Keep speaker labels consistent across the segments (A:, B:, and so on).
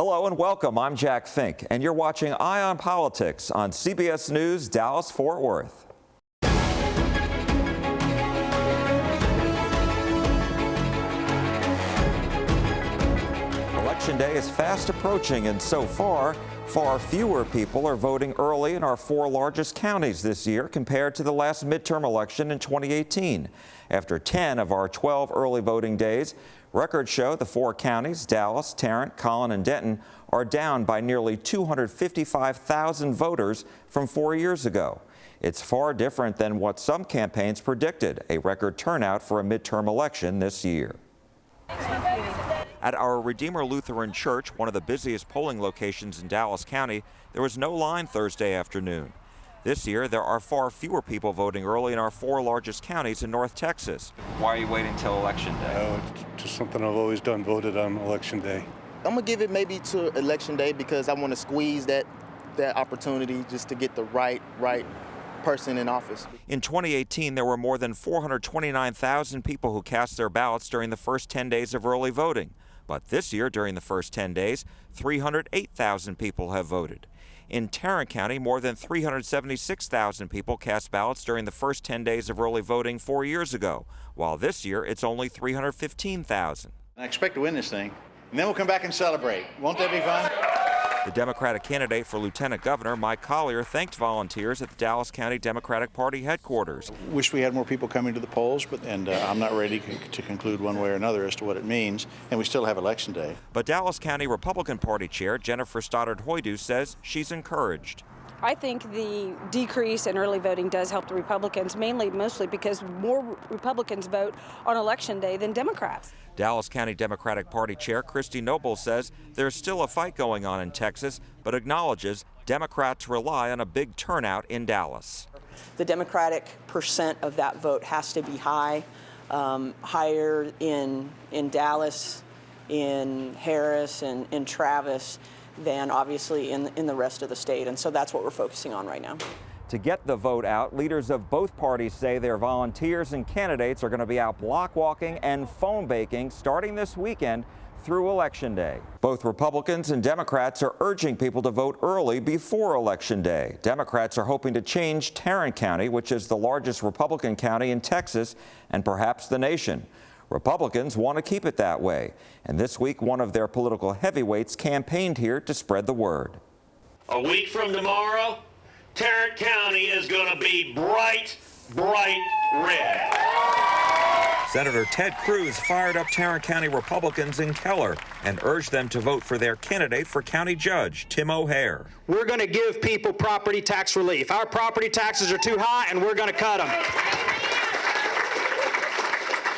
A: Hello and welcome. I'm Jack Fink, and you're watching Eye on Politics on CBS News Dallas-Fort Worth. Election day is fast approaching, and so far fewer people are voting early in our 4 largest counties this year compared to the last midterm election in 2018. After 10 of our 12 early voting days, records show the 4 counties, Dallas, Tarrant, Collin, and Denton, are down by nearly 255,000 voters from 4 years ago. It's far different than what some campaigns predicted, a record turnout for a midterm election this year. At our Redeemer Lutheran Church, one of the busiest polling locations in Dallas County, there was no line Thursday afternoon. This year, there are far fewer people voting early in our 4 largest counties in North Texas. Why are you waiting till Election Day?
B: It's just something I've always done, voted on Election Day.
C: I'm going to give it maybe to Election Day because I want to squeeze that opportunity just to get the right person in office.
A: In 2018, there were more than 429,000 people who cast their ballots during the first 10 days of early voting. But this year, during the first 10 days, 308,000 people have voted. In Tarrant County, more than 376,000 people cast ballots during the first 10 days of early voting 4 years ago, while this year it's only 315,000.
D: I expect to win this thing, and then we'll come back and celebrate. Won't that be fun?
A: The Democratic candidate for Lieutenant Governor, Mike Collier, thanked volunteers at the Dallas County Democratic Party headquarters.
D: Wish we had more people coming to the polls, and I'm not ready to conclude one way or another as to what it means, and we still have Election Day.
A: But Dallas County Republican Party Chair Jennifer Stoddard-Hoydu says she's encouraged.
E: I think the decrease in early voting does help the Republicans, mostly because more Republicans vote on Election Day than Democrats.
A: Dallas County Democratic Party Chair Christy Noble says there's still a fight going on in Texas, but acknowledges Democrats rely on a big turnout in Dallas.
F: The Democratic percent of that vote has to be high, higher in Dallas, in Harris, and in Travis than obviously in the rest of the state. And so that's what we're focusing on right now.
A: To get the vote out, leaders of both parties say their volunteers and candidates are going to be out block walking and phone baking starting this weekend through Election Day. Both Republicans and Democrats are urging people to vote early before Election Day. Democrats are hoping to change Tarrant County, which is the largest Republican county in Texas and perhaps the nation. Republicans want to keep it that way. And this week, one of their political heavyweights campaigned here to spread the word.
G: A week from tomorrow, Tarrant County is going to be bright red.
A: Senator Ted Cruz fired up Tarrant County Republicans in Keller and urged them to vote for their candidate for county judge, Tim O'Hare.
H: We're going to give people property tax relief. Our property taxes are too high, and we're going to cut them.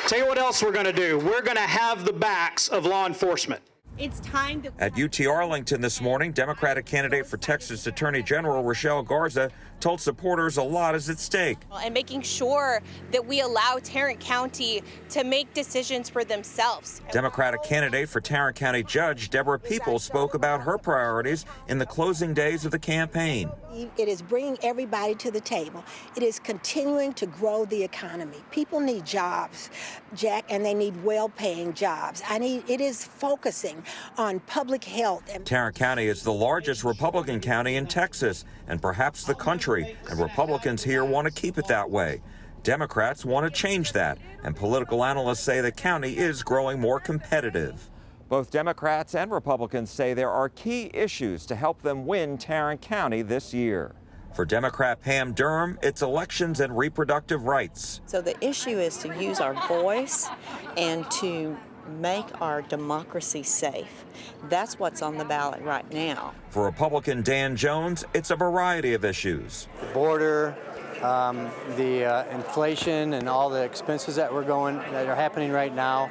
H: Tell you what else we're going to do. We're going to have the backs of law enforcement.
I: It's time to...
A: At UT Arlington this morning, Democratic candidate for Texas Attorney General Rochelle Garza told supporters a lot is at stake.
I: And making sure that we allow Tarrant County to make decisions for themselves.
A: Democratic candidate for Tarrant County Judge Deborah Peoples spoke about her priorities in the closing days of the campaign.
J: It is bringing everybody to the table. It is continuing to grow the economy. People need jobs, Jack, and they need well-paying jobs. It is focusing on public health.
A: Tarrant County is the largest Republican county in Texas and perhaps the country, and Republicans here want to keep it that way. Democrats want to change that, and political analysts say the county is growing more competitive. Both Democrats and Republicans say there are key issues to help them win Tarrant County this year. For Democrat Pam Durham, it's elections and reproductive rights.
K: So the issue is to use our voice and to make our democracy safe. That's what's on the ballot right now.
A: For Republican Dan Jones, it's a variety of issues.
L: The border, the inflation and all the expenses that are happening right now.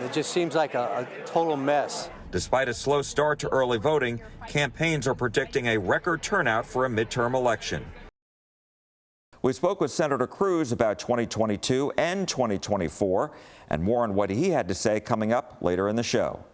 L: It just seems like a total mess.
A: Despite a slow start to early voting, campaigns are predicting a record turnout for a midterm election. We spoke with Senator Cruz about 2022 and 2024, and more on what he had to say coming up later in the show.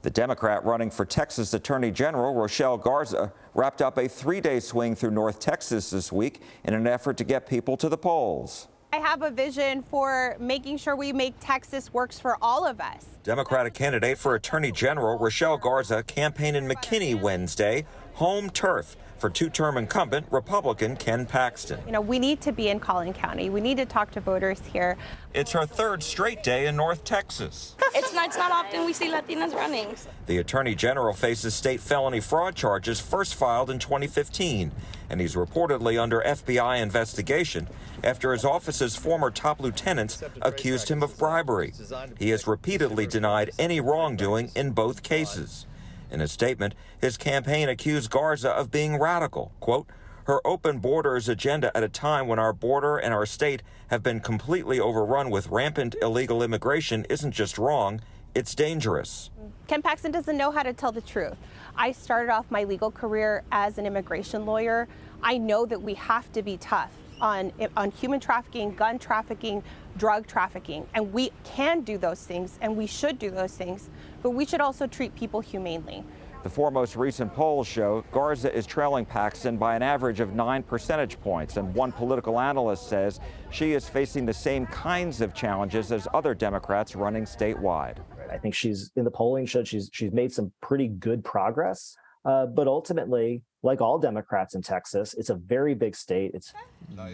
A: The Democrat running for Texas Attorney General Rochelle Garza wrapped up a 3-day swing through North Texas this week in an effort to get people to the polls.
I: I have a vision for making sure we make Texas works for all of us.
A: Democratic candidate for Attorney General Rochelle Garza campaigned in McKinney Wednesday, home turf for two-term incumbent Republican Ken Paxton.
I: You know, we need to be in Collin County. We need to talk to voters here.
A: It's her third straight day in North Texas.
M: It's not often we see Latinas running.
A: The Attorney General faces state felony fraud charges first filed in 2015, and he's reportedly under FBI investigation after his office's former top lieutenants accused him of bribery. He has repeatedly denied any wrongdoing in both cases. In a statement, his campaign accused Garza of being radical. Quote, her open borders agenda at a time when our border and our state have been completely overrun with rampant illegal immigration isn't just wrong, it's dangerous.
I: Ken Paxton doesn't know how to tell the truth. I started off my legal career as an immigration lawyer. I know that we have to be tough on human trafficking, gun trafficking, drug trafficking, and we can do those things and we should do those things, but we should also treat people humanely.
A: The four most recent polls show Garza is trailing Paxton by an average of 9 percentage points, and one political analyst says she is facing the same kinds of challenges as other Democrats running statewide.
N: I think she's in the polling showed she's made some pretty good progress, but ultimately, like all Democrats in Texas, it's a very big state. It's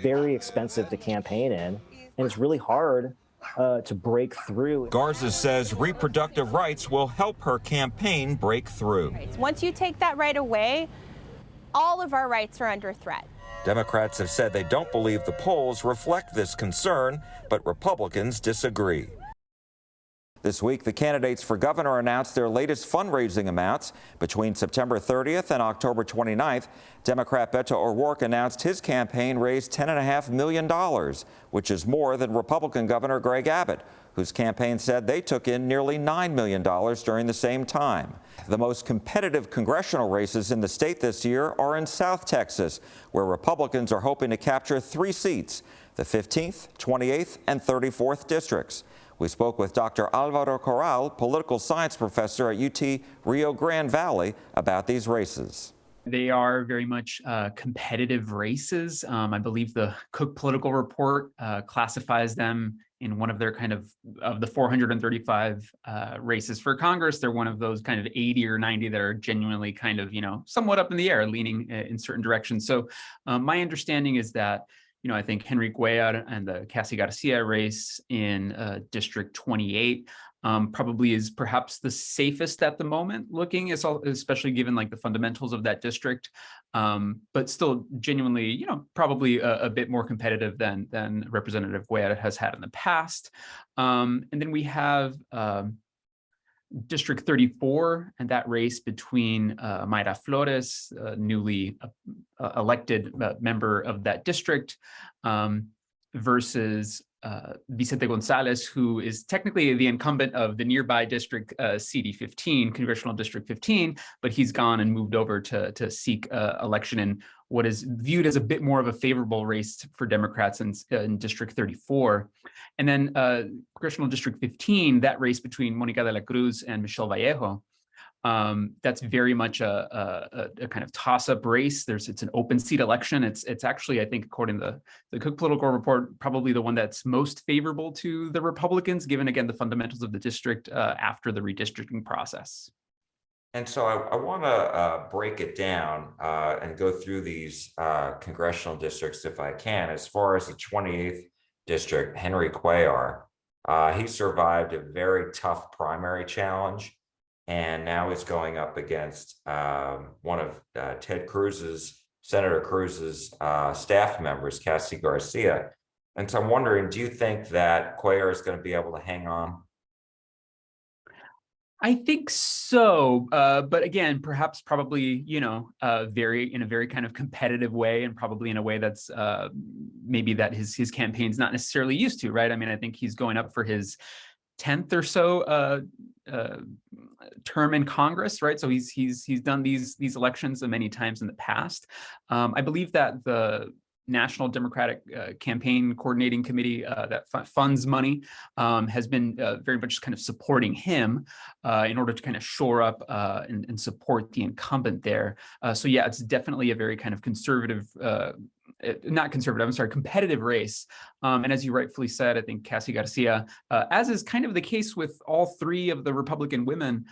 N: very expensive to campaign in, and it's really hard to break through.
A: Garza says reproductive rights will help her campaign break through.
I: Once you take that right away, all of our rights are under threat.
A: Democrats have said they don't believe the polls reflect this concern, but Republicans disagree. This week, the candidates for governor announced their latest fundraising amounts. Between September 30th and October 29th, Democrat Beto O'Rourke announced his campaign raised $10.5 million, which is more than Republican Governor Greg Abbott, whose campaign said they took in nearly $9 million during the same time. The most competitive congressional races in the state this year are in South Texas, where Republicans are hoping to capture 3 seats, the 15th, 28th, and 34th districts. We spoke with Dr. Alvaro Corral, political science professor at UT Rio Grande Valley, about these races.
O: They are very much competitive races. I believe the Cook Political Report classifies them in one of their kind of the 435 races for Congress. They're one of those kind of 80 or 90 that are genuinely kind of, somewhat up in the air, leaning in certain directions. So my understanding is that I think Henry Cuellar and the Cassie Garcia race in District 28 probably is perhaps the safest at the moment looking, especially given like the fundamentals of that district, but still genuinely, probably a bit more competitive than Representative Cuellar has had in the past. And then we have District 34 and that race between Mayra Flores, newly elected member of that district, versus Vicente Gonzalez, who is technically the incumbent of the nearby district CD15, Congressional District 15, but he's gone and moved over to seek election in what is viewed as a bit more of a favorable race for Democrats in District 34. And then Congressional District 15, that race between Monica de la Cruz and Michelle Vallejo, that's very much a kind of toss-up race. It's an open seat election. It's actually, I think, according to the Cook Political Report, probably the one that's most favorable to the Republicans, given, again, the fundamentals of the district after the redistricting process.
A: And so I want to break it down and go through these congressional districts if I can. As far as the 28th district, Henry Cuellar, he survived a very tough primary challenge, and now he's going up against one of Senator Cruz's staff members, Cassie Garcia. And so I'm wondering, do you think that Cuellar is going to be able to hang on?
O: I think so, but again, probably, in a very kind of competitive way, and probably in a way that's maybe that his campaign's not necessarily used to, right? I mean, I think he's going up for his 10th or so term in Congress, right? So he's done these elections many times in the past. I believe that the National Democratic Campaign Coordinating Committee that funds money has been very much kind of supporting him in order to kind of shore up and support the incumbent there. So yeah, it's definitely a very kind of conservative not conservative, I'm sorry, competitive race. And as you rightfully said, I think Cassie Garcia, as is kind of the case with all three of the Republican women,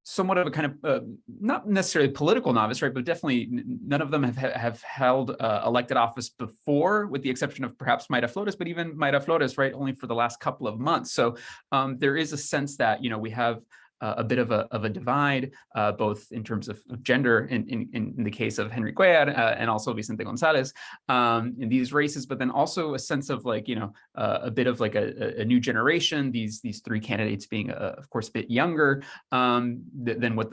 O: somewhat of a kind of not necessarily political novice, right? But definitely none of them have held elected office before, with the exception of perhaps Mayra Flores, but even Mayra Flores, right, only for the last couple of months. So there is a sense that, you know, we have a bit of a divide, both in terms of gender in the case of Henry Cuellar and also Vicente Gonzalez in these races, but then also a sense of, like, you know, a bit of like a new generation. These three candidates being, of course, a bit younger than what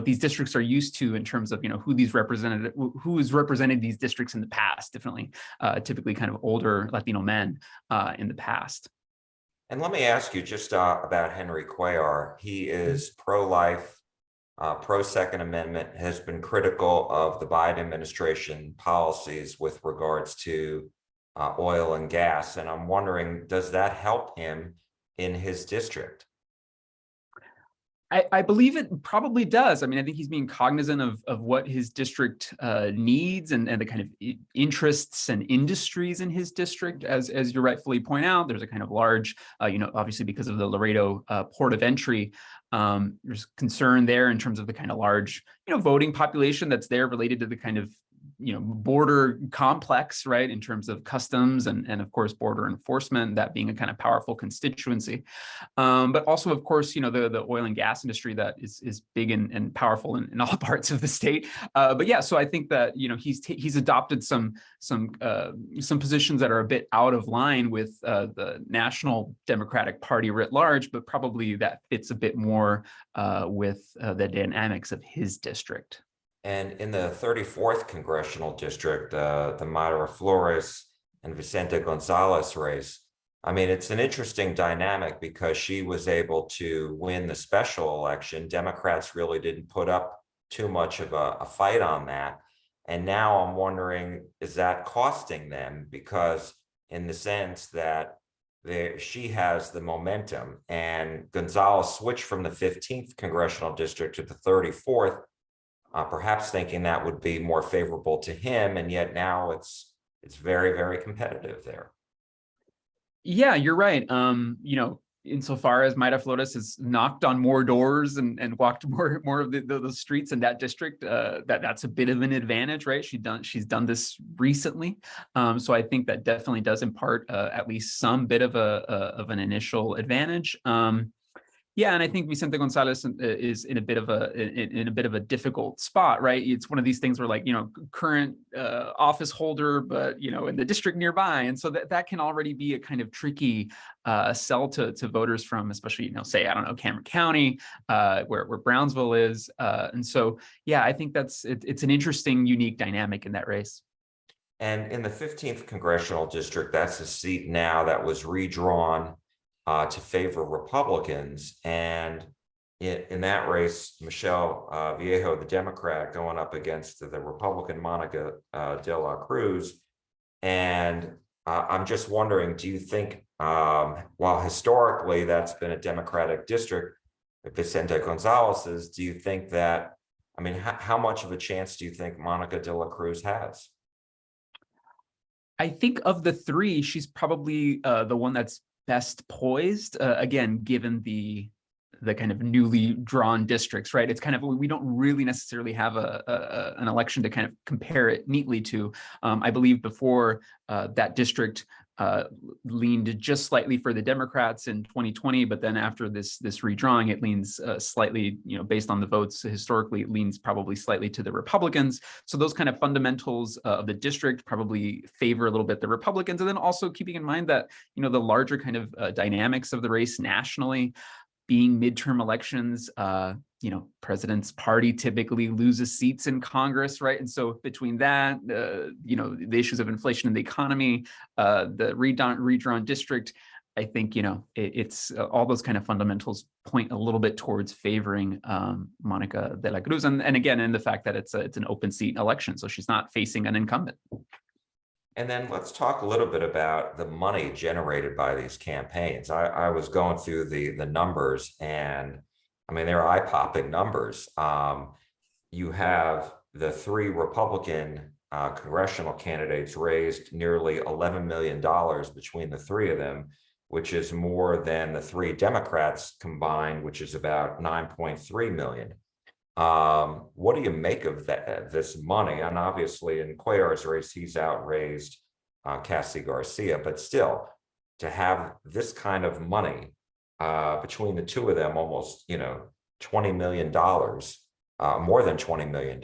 O: these districts are used to in terms of, you know, who has represented these districts in the past. Definitely, typically kind of older Latino men in the past.
A: And let me ask you just about Henry Cuellar. He is pro-life, pro-Second Amendment, has been critical of the Biden administration policies with regards to oil and gas. And I'm wondering, does that help him in his district?
O: I believe it probably does. I mean, I think he's being cognizant of what his district needs and the kind of interests and industries in his district. As you rightfully point out, there's a kind of large, you know, obviously because of the Laredo port of entry, there's concern there in terms of the kind of large, you know, voting population that's there related to the kind of, you know, border complex, right, in terms of customs and of course border enforcement, that being a kind of powerful constituency, but also of course, you know, the oil and gas industry that is big and powerful in all parts of the state. But yeah, so I think that, you know, he's adopted some positions that are a bit out of line with the National Democratic Party writ large, but probably that fits a bit more with the dynamics of his district.
A: And in the 34th congressional district, the Mayra Flores and Vicente Gonzalez race, I mean, it's an interesting dynamic because she was able to win the special election. Democrats really didn't put up too much of a fight on that. And now I'm wondering, is that costing them? Because in the sense that she has the momentum, and Gonzalez switched from the 15th congressional district to the 34th, perhaps thinking that would be more favorable to him, and yet now it's very, very competitive there.
O: Yeah, you're right. You know, insofar as Mayra Flores has knocked on more doors and walked more of the streets in that district, that's a bit of an advantage, right? She's done this recently, so I think that definitely does impart at least some bit of an initial advantage. Yeah, and I think Vicente Gonzalez is in a bit of a difficult spot, right? It's one of these things where, like, you know, current office holder, but, you know, in the district nearby, and so that can already be a kind of tricky sell to voters from, especially, you know, say, I don't know, Tarrant County, where Brownsville is, and so yeah, I think it's an interesting, unique dynamic in that race.
A: And in the 15th congressional district, that's a seat now that was redrawn to favor Republicans. And in that race, Michelle Viejo, the Democrat, going up against the Republican Monica de la Cruz. And I'm just wondering, do you think, while historically that's been a Democratic district, Vicente Gonzalez's, do you think that, I mean, how much of a chance do you think Monica de la Cruz has?
O: I think of the three, she's probably the one that's best poised, again, given the kind of newly drawn districts, right? It's kind of, we don't really necessarily have an election to kind of compare it neatly to. I believe before that district leaned just slightly for the Democrats in 2020, but then after this redrawing, it leans slightly, you know, based on the votes historically, it leans probably slightly to the Republicans. So those kind of fundamentals of the district probably favor a little bit the Republicans. And then also keeping in mind that, you know, the larger kind of dynamics of the race nationally, being midterm elections, you know, president's party typically loses seats in Congress, right? And so between that, you know, the issues of inflation in the economy, the redrawn district, I think, you know, it's all those kind of fundamentals point a little bit towards favoring Monica de la Cruz, and again, in the fact that it's an open seat election, so she's not facing an incumbent.
A: And then let's talk a little bit about the money generated by these campaigns. I was going through the numbers, and I mean, they're eye-popping numbers. You have the three Republican congressional candidates raised nearly $11 million between the three of them, which is more than the three Democrats combined, which is about 9.3 million. What do you make of this money? And obviously in Cuellar's race, he's outraised Cassie Garcia, but still, to have this kind of money between the two of them, almost, $20 million, more than $20 million.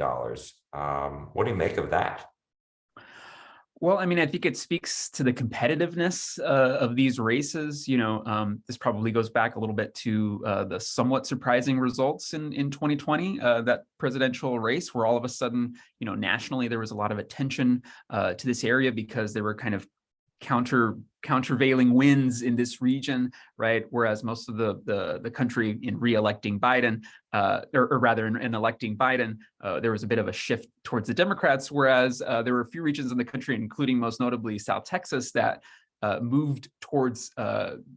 A: What do you make of that?
O: Well, I mean, I think it speaks to the competitiveness of these races. This probably goes back a little bit to the somewhat surprising results in 2020, that presidential race, where all of a sudden, nationally, there was a lot of attention to this area because there were kind of countervailing winds in this region, right? Whereas most of the country in re-electing Biden, or rather in electing Biden, there was a bit of a shift towards the Democrats, whereas there were a few regions in the country, including most notably South Texas, that moved towards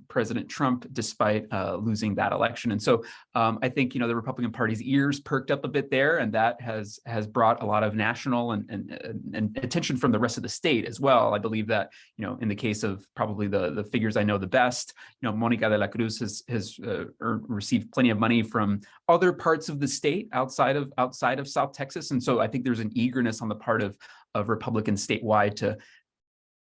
O: President Trump despite losing that election. And so I think, the Republican Party's ears perked up a bit there, and that has brought a lot of national and attention from the rest of the state as well. I believe that, in the case of probably the figures I know the best, Monica de la Cruz has received plenty of money from other parts of the state outside of South Texas. And so I think there's an eagerness on the part of Republicans statewide to,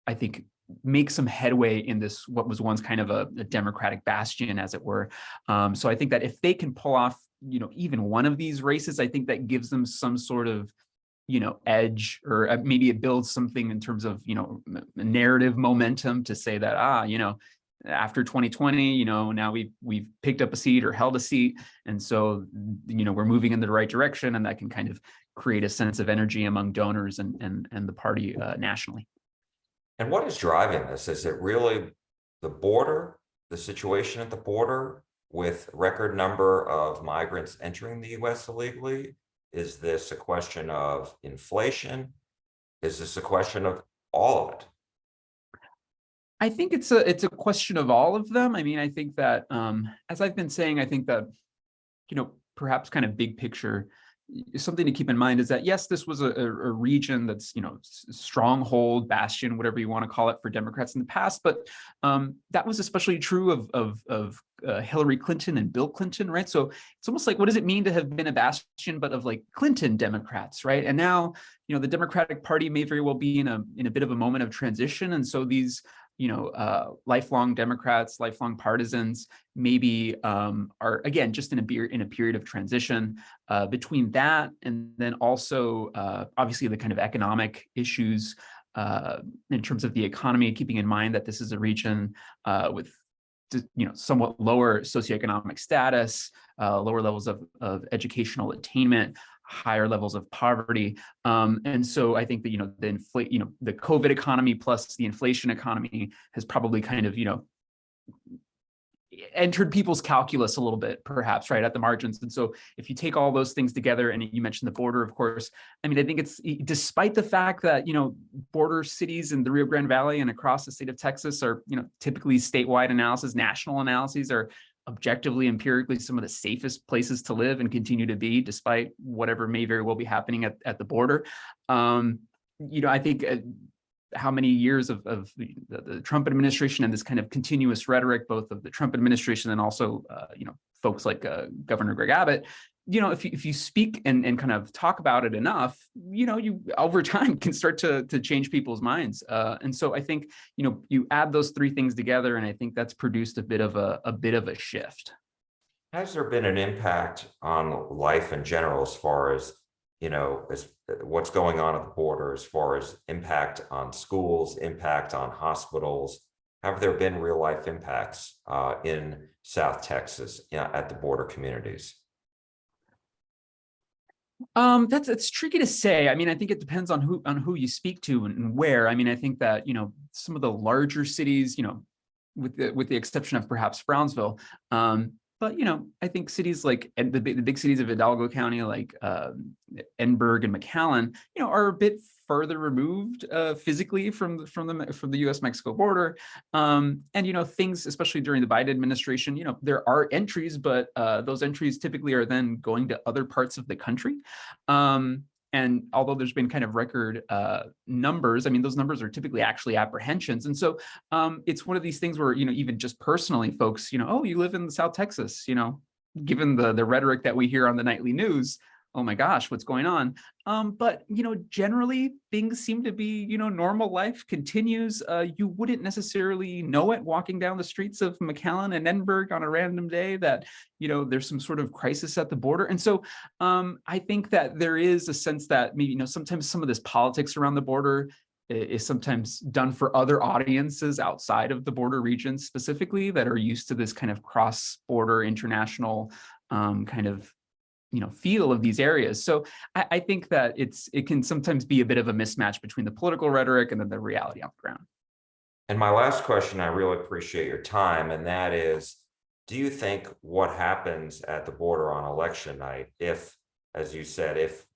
O: I think, make some headway in this, what was once kind of a Democratic bastion, as it were. So I think that if they can pull off, even one of these races, I think that gives them some sort of, edge, or maybe it builds something in terms of, narrative momentum to say that, after 2020, now we've picked up a seat or held a seat. And so, we're moving in the right direction, and that can kind of create a sense of energy among donors and the party nationally.
A: And what is driving this? Is it really the border, the situation at the border with record number of migrants entering the U.S. illegally? Is this a question of inflation? Is this a question of all of it?
O: I think it's a question of all of them. I mean, I think that, as I've been saying, I think that, perhaps kind of big picture, something to keep in mind is that, yes, this was a region that's, stronghold, bastion, whatever you want to call it, for Democrats in the past. But that was especially true of Hillary Clinton and Bill Clinton, right? So it's almost like, what does it mean to have been a bastion, but of like Clinton Democrats, right? And now, the Democratic Party may very well be in a bit of a moment of transition. And so these, lifelong Democrats, lifelong partisans, maybe are, again, just in a period of transition between that, and then also obviously the kind of economic issues in terms of the economy, keeping in mind that this is a region with somewhat lower socioeconomic status, lower levels of educational attainment, higher levels of poverty. And so I think that, the COVID economy plus the inflation economy has probably kind of, entered people's calculus a little bit, perhaps, right, at the margins. And so if you take all those things together, and you mentioned the border, of course, I mean, I think it's, despite the fact that, border cities in the Rio Grande Valley and across the state of Texas are, typically statewide analysis, national analyses are objectively, empirically, some of the safest places to live and continue to be, despite whatever may very well be happening at the border. I think how many years of the Trump administration and this kind of continuous rhetoric, both of the Trump administration and also, folks like Governor Greg Abbott, if you speak and kind of talk about it enough, you over time can start to change people's minds. And so I think, you add those three things together, and I think that's produced a bit of a shift.
A: Has there been an impact on life in general, as far as, as what's going on at the border, as far as impact on schools, impact on hospitals? Have there been real life impacts in South Texas, at the border communities?
O: It's tricky to say. I mean, I think it depends on who you speak to and where. I mean, I think that, some of the larger cities, with the exception of perhaps Brownsville, but, I think cities like the big cities of Hidalgo County, like Edinburgh and McAllen, are a bit further removed physically from the U.S.-Mexico border. And, things, especially during the Biden administration, there are entries, but those entries typically are then going to other parts of the country. And although there's been kind of record numbers, I mean, those numbers are typically actually apprehensions. And so it's one of these things where, even just personally, folks, oh, you live in South Texas, given the rhetoric that we hear on the nightly news, oh my gosh, what's going on? But, generally things seem to be, normal life continues. You wouldn't necessarily know it walking down the streets of McAllen and Edinburgh on a random day that, there's some sort of crisis at the border. And so I think that there is a sense that maybe, sometimes some of this politics around the border is sometimes done for other audiences outside of the border regions specifically that are used to this kind of cross-border international kind of feel of these areas. So I think that it can sometimes be a bit of a mismatch between the political rhetoric and then the reality on the ground.
A: And my last question, I really appreciate your time, and that is, do you think what happens at the border on election night, if, as you said, if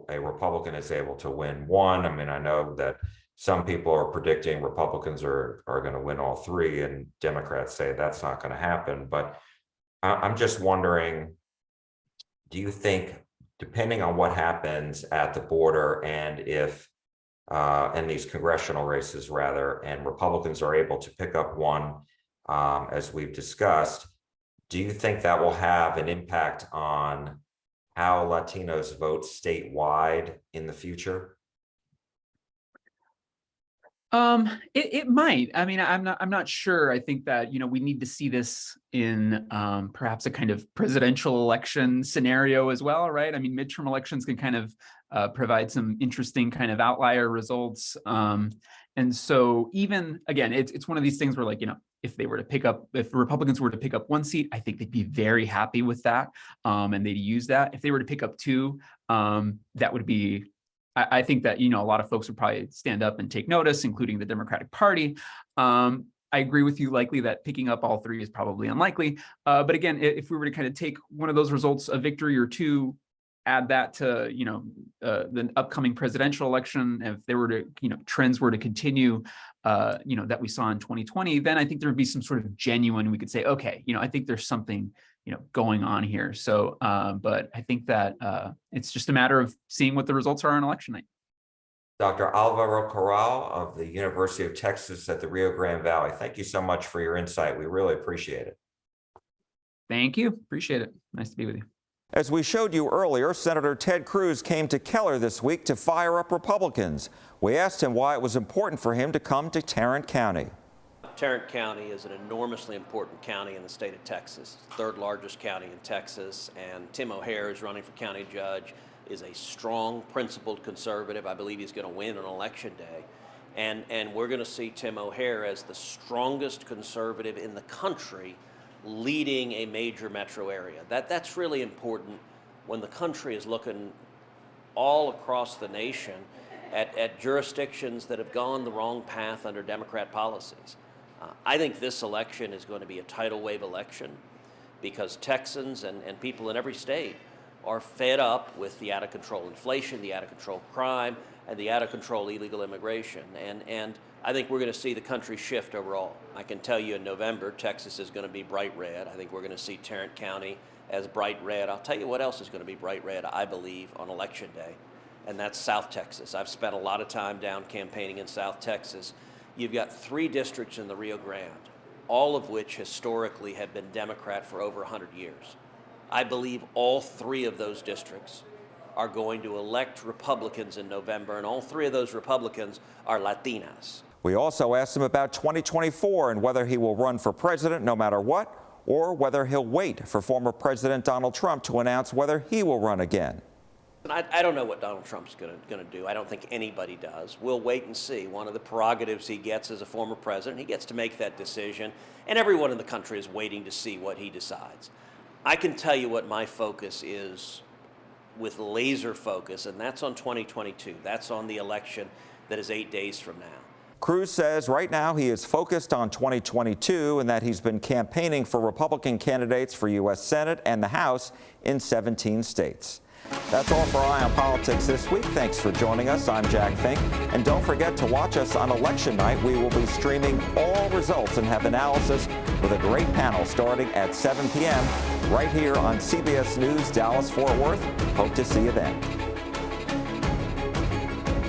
A: a Republican is able to win one, I mean, I know that some people are predicting Republicans are going to win all three, and Democrats say that's not going to happen. But I'm just wondering, do you think, depending on what happens at the border and if in these congressional races rather, and Republicans are able to pick up one, as we've discussed, do you think that will have an impact on how Latinos vote statewide in the future?
O: It might. I mean, I'm not sure. I think that, we need to see this in perhaps a kind of presidential election scenario as well, right? I mean, midterm elections can kind of provide some interesting kind of outlier results. And so even, again, it's one of these things where, like, if Republicans were to pick up one seat, I think they'd be very happy with that. And they'd use that. If they were to pick up two, that would be, I think that, a lot of folks would probably stand up and take notice, including the Democratic Party. I agree with you, likely that picking up all three is probably unlikely. But again, if we were to kind of take one of those results, a victory or two, add that to, the upcoming presidential election, if there were to, trends were to continue, that we saw in 2020, then I think there would be some sort of genuine, we could say, okay, I think there's something going on here. So, but I think that it's just a matter of seeing what the results are on election night.
A: Dr. Alvaro Corral of the University of Texas at the Rio Grande Valley, thank you so much for your insight. We really appreciate it.
O: Thank you. Appreciate it. Nice to be with you.
A: As we showed you earlier, Senator Ted Cruz came to Keller this week to fire up Republicans. We asked him why it was important for him to come to Tarrant County.
P: Tarrant County is an enormously important county in the state of Texas, third largest county in Texas, and Tim O'Hare is running for county judge, is a strong, principled conservative. I believe he's going to win on election day. And we're going to see Tim O'Hare as the strongest conservative in the country leading a major metro area. That's really important when the country is looking all across the nation at jurisdictions that have gone the wrong path under Democrat policies. I think this election is going to be a tidal wave election because Texans and people in every state are fed up with the out-of-control inflation, the out-of-control crime, and the out-of-control illegal immigration. And I think we're going to see the country shift overall. I can tell you in November, Texas is going to be bright red. I think we're going to see Tarrant County as bright red. I'll tell you what else is going to be bright red, I believe, on election day, and that's South Texas. I've spent a lot of time down campaigning in South Texas. You've got 3 districts in the Rio Grande, all of which historically have been Democrat for over 100 years. I believe all 3 of those districts are going to elect Republicans in November, and all 3 of those Republicans are Latinas.
A: We also asked him about 2024 and whether he will run for president no matter what, or whether he'll wait for former President Donald Trump to announce whether he will run again.
P: I don't know what Donald Trump's going to do. I don't think anybody does. We'll wait and see. One of the prerogatives he gets as a former president, he gets to make that decision, and everyone in the country is waiting to see what he decides. I can tell you what my focus is with laser focus, and that's on 2022. That's on the election that is 8 days from now.
A: Cruz says right now he is focused on 2022 and that he's been campaigning for Republican candidates for U.S. Senate and the House in 17 states. That's all for Eye on Politics this week. Thanks for joining us. I'm Jack Fink. And don't forget to watch us on election night. We will be streaming all results and have analysis with a great panel starting at 7 p.m. right here on CBS News Dallas-Fort Worth. Hope to see you then.